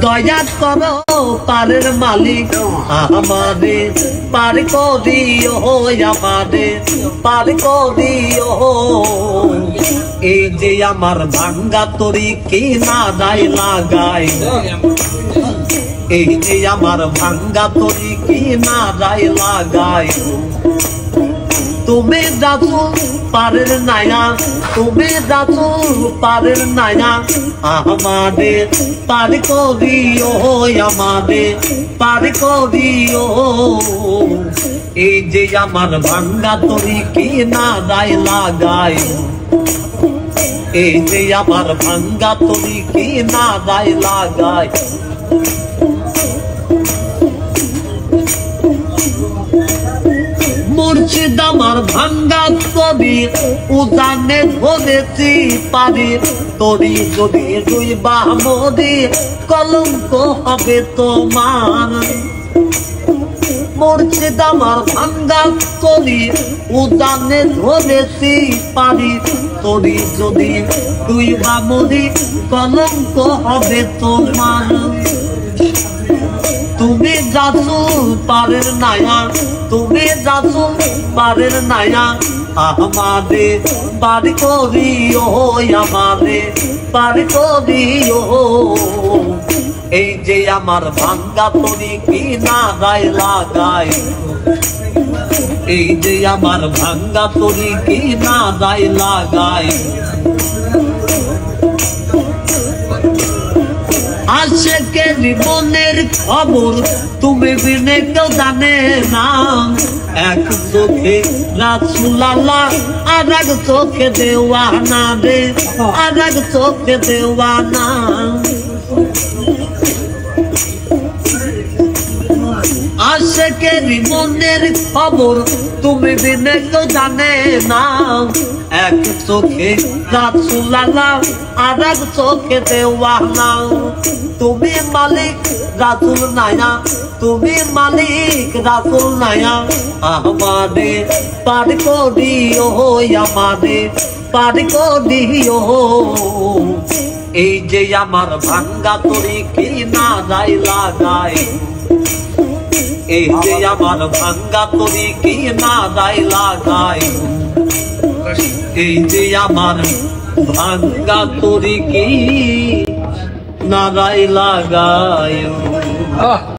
দয়া করো পারের মালিক আমাদের পার করিও, আমাদের পার করিও। এই যে আমার ভাঙ্গা তরি কি না দায় লাগাই, এই যে আমার ভাঙ্গা তরি কি না দায় লাগাই। তুমি রাসূল পারের নায়া, তুমি রাসূল পারের নায়া, আমাদের পার করিও, আমাদের পার করিও। এই যে আমার ভাঙ্গা তরি কি না দায় লাগাই, এই যে আমার ভাঙ্গা তরি কি না দায় লাগাই। মুর্শিদ আমার ভাঙ্গা তরি উজানে ধরেছি পারি, তরি যদি দুই বামরি কলঙ্ক হবে তোমার। মুর্শিদ আমার ভাঙ্গা তরি উজানে ধরেছি পারি, তরি যদি দুই বামরি কলঙ্ক হবে তোমার। তুমি রাসূল পারের নায়া, তুমি রাসূল পারের নায়া, আমাদের পার করিও, আমাদের পার করিও। এই যে আমার ভাঙ্গা তরি কি না দায় লাগাই, এই যে আমার ভাঙ্গা তরি কি না দায় লাগাই। আশেকের জীবনের খবর তুমি বিনে কেউ জানে না, এক চোখে রাসূল আল্লাহ আর এক চোখে দেওয়ানা রে, আর এক চোখে দেওয়ানা। আশেকের জীবনের খবর তুমি বিনে কেউ জানে না, এক চোখে রাসূল আল্লাহ আর এক চোখে দেওয়ানা। তুমি মালিক রাসূল নায়া, তুমি মালিক রাসূল নায়া, আমাদের পার করিও, আমাদের পার করিও। এই যে আমার ভাঙ্গা তরি কি না দায় লাগাই, এই যে আমার ভাঙ্গা তরি কি না দায় লাগাই। এই যে আমার ভাঙ্গা তরি কি না দায় লাগাই।